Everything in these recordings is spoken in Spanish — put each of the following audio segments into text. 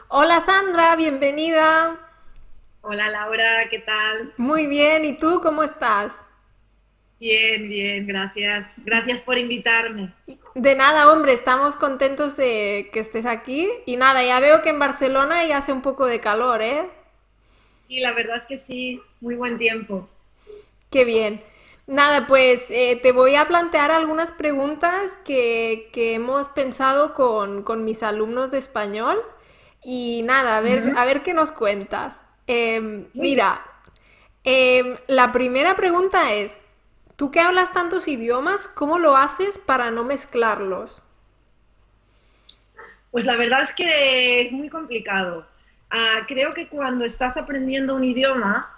Hola Sandra, bienvenida. Hola Laura, ¿qué tal? Muy bien, ¿y tú cómo estás? Bien, bien, gracias. Gracias por invitarme. De nada, hombre, estamos contentos de que estés aquí. Y nada, ya veo que en Barcelona ya hace un poco de calor, ¿eh? Sí, la verdad es que sí, muy buen tiempo. Qué bien. Nada, pues te voy a plantear algunas preguntas que hemos pensado con mis alumnos de español. Y nada, Ujú. a ver qué nos cuentas. Muy bien. Mira, la primera pregunta es, ¿tú que hablas tantos idiomas, cómo lo haces para no mezclarlos? Pues la verdad es que es muy complicado. Creo que cuando estás aprendiendo un idioma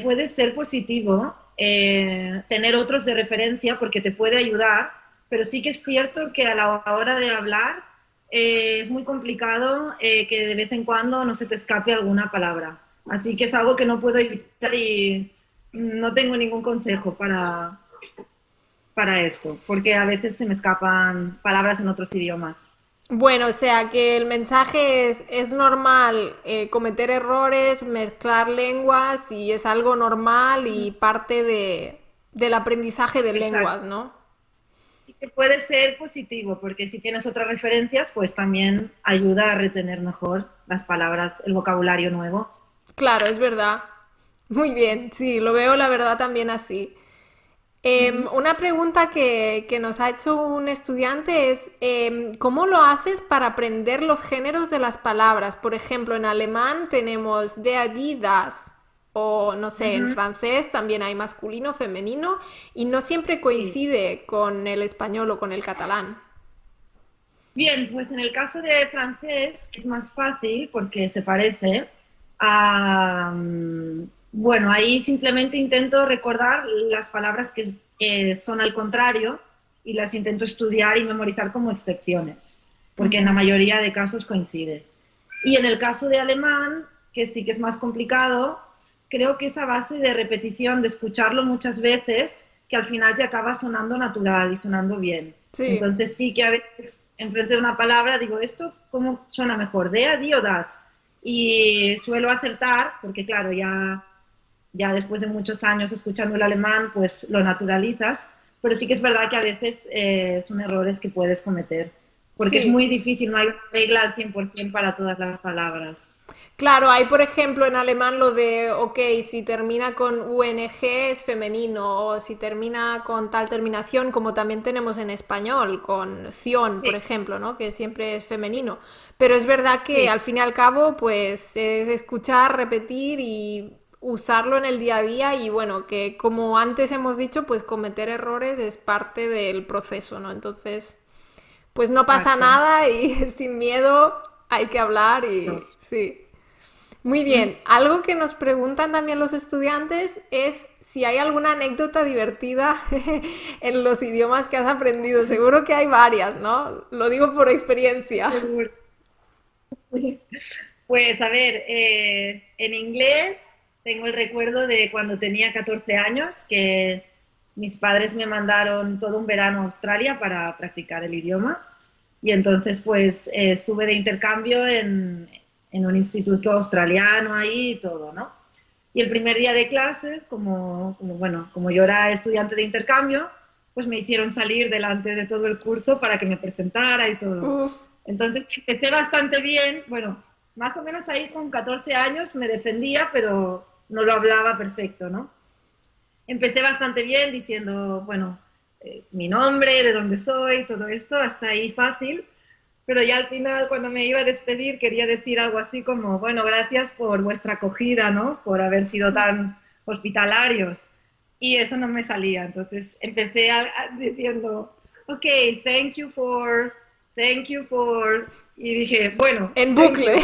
puede ser positivo tener otros de referencia porque te puede ayudar, pero sí que es cierto que a la hora de hablar es muy complicado que de vez en cuando no se te escape alguna palabra. Así que es algo que no puedo evitar y no tengo ningún consejo para esto, porque a veces se me escapan palabras en otros idiomas. Bueno, o sea que el mensaje es normal cometer errores, mezclar lenguas y es algo normal y parte del aprendizaje de Exacto. lenguas, ¿no? Sí que puede ser positivo, porque si tienes otras referencias, pues también ayuda a retener mejor las palabras, el vocabulario nuevo. Claro, es verdad. Muy bien, sí, lo veo la verdad también así. Ujú. Una pregunta que nos ha hecho un estudiante es, ¿cómo lo haces para aprender los géneros de las palabras? Por ejemplo, en alemán tenemos der, die, das. O no sé, en Ujú. francés también hay masculino, femenino y no siempre Sí. coincide con el español o con el catalán. Bien, pues en el caso de francés es más fácil porque se parece a... Bueno, ahí simplemente intento recordar las palabras que son al contrario y las intento estudiar y memorizar como excepciones, porque en la mayoría de casos coincide. Y en el caso de alemán, que sí que es más complicado, creo que es a base de repetición, de escucharlo muchas veces, que al final te acaba sonando natural y sonando bien. Sí. Entonces sí que a veces enfrente de una palabra digo, ¿esto cómo suena mejor? ¿De, di o das? Y suelo acertar, porque claro, ya después de muchos años escuchando el alemán, pues lo naturalizas, pero sí que es verdad que a veces son errores que puedes cometer, porque es Sí, muy difícil, no hay una regla al 100% para todas las palabras. claro, hay por ejemplo en alemán lo de, ok, si termina con ung es femenino o si termina con tal terminación como también tenemos en español, con ción, Sí, por ejemplo, ¿no? Que siempre es femenino. Pero es verdad que sí, al fin y al cabo, pues es escuchar, repetir y usarlo en el día a día y bueno, que como antes hemos dicho, pues cometer errores es parte del proceso, ¿no? Entonces, pues no pasa exacto. nada y sin miedo hay que hablar y sí. Muy Mm. bien, algo que nos preguntan también los estudiantes es si hay alguna anécdota divertida en los idiomas que has aprendido. Seguro que hay varias, ¿no? Lo digo por experiencia. Seguro. Sí. Pues a ver, en inglés tengo el recuerdo de cuando tenía 14 años, que mis padres me mandaron todo un verano a Australia para practicar el idioma. Y entonces pues estuve de intercambio en un instituto australiano ahí y todo, ¿no? Y el primer día de clases, bueno, como yo era estudiante de intercambio, pues me hicieron salir delante de todo el curso para que me presentara y todo. Uf, Entonces empecé bastante bien, bueno, más o menos ahí con 14 años me defendía, pero no lo hablaba perfecto, ¿no? Empecé bastante bien diciendo, bueno, mi nombre, de dónde soy, todo esto, hasta ahí fácil, pero ya al final cuando me iba a despedir quería decir algo así como, bueno, gracias por vuestra acogida, ¿no? Por haber sido tan hospitalarios. Y eso no me salía, entonces empecé diciendo, ok, thank you for, y dije, bueno, en thank bucle. you.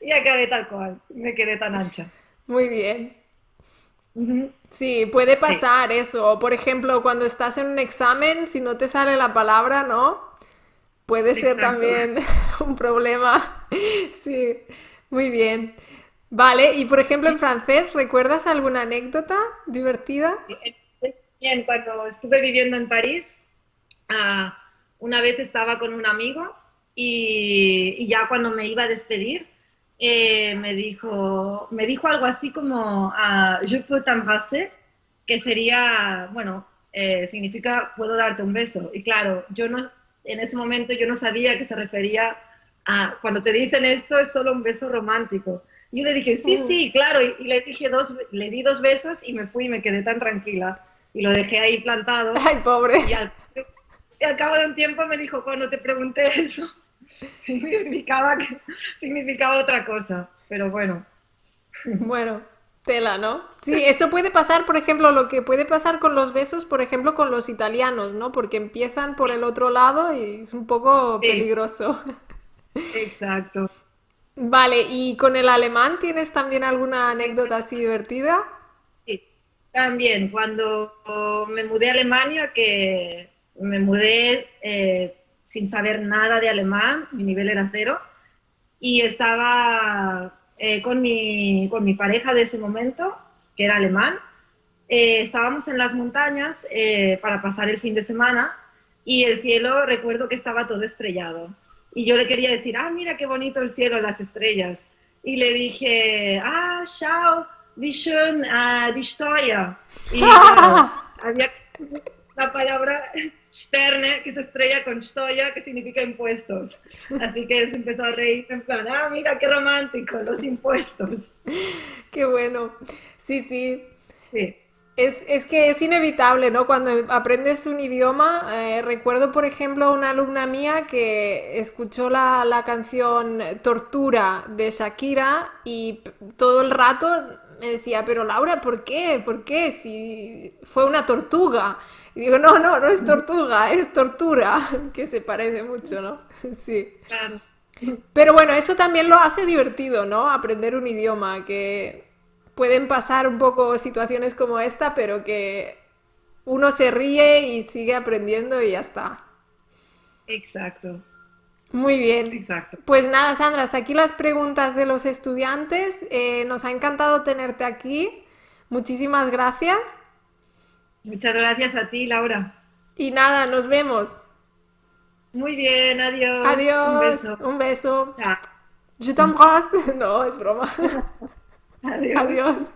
Y acabé tal cual, me quedé tan ancha. Muy bien. Uh -huh. Sí, puede Sí, pasar eso. O, por ejemplo, cuando estás en un examen, si no te sale la palabra, ¿no? Puede ser exacto. también un problema. Sí, muy bien. Vale, y por ejemplo en francés, ¿recuerdas alguna anécdota divertida? Bien, cuando estuve viviendo en París, una vez estaba con un amigo y ya cuando me iba a despedir, me dijo algo así como Je peux t'embrasser, que sería, bueno, significa puedo darte un beso. Y claro, yo no, en ese momento yo no sabía que se refería a cuando te dicen esto es solo un beso romántico. Y yo le dije, sí, Mm. sí, claro, y le di dos besos y me fui y me quedé tan tranquila. Y lo dejé ahí plantado Ay, pobre. y al cabo de un tiempo me dijo, cuando te pregunté eso, significaba, significaba otra cosa. Pero bueno, Bueno, tela, ¿no? Sí, eso puede pasar, por ejemplo, lo que puede pasar con los besos, por ejemplo, con los italianos, ¿no? Porque empiezan por el otro lado y es un poco sí, peligroso. exacto. Vale, ¿y con el alemán tienes también alguna anécdota así divertida? Sí, también cuando me mudé a Alemania, que me mudé sin saber nada de alemán, mi nivel era cero, y estaba con mi pareja de ese momento, que era alemán. Estábamos en las montañas para pasar el fin de semana y el cielo, recuerdo que estaba todo estrellado. Y yo le quería decir, mira qué bonito el cielo, las estrellas. Y le dije, schau, wie schön die Steuer. Y claro, había la palabra Sterne, que se estrella con Steuer, que significa impuestos. Así que él se empezó a reír en plan, mira qué romántico, los impuestos. Qué bueno. Sí, sí. Sí, Es que es inevitable, ¿no? Cuando aprendes un idioma, recuerdo, por ejemplo, a una alumna mía que escuchó la canción Tortura de Shakira y todo el rato me decía, pero Laura, ¿por qué? ¿Por qué? Si fue una tortuga. Y digo, no, no, no es tortuga, es tortura, que se parece mucho, ¿no? Sí. claro. Pero bueno, eso también lo hace divertido, ¿no? Aprender un idioma, que pueden pasar un poco situaciones como esta, pero que uno se ríe y sigue aprendiendo y ya está. Exacto, Muy bien. exacto. Pues nada, Sandra, hasta aquí las preguntas de los estudiantes. Nos ha encantado tenerte aquí. Muchísimas gracias. Muchas gracias a ti, Laura. Y nada, nos vemos. Muy bien, adiós. Un Adiós. beso. Un beso. Chao. Je t'embrasse. No, es broma. Adiós. Adiós.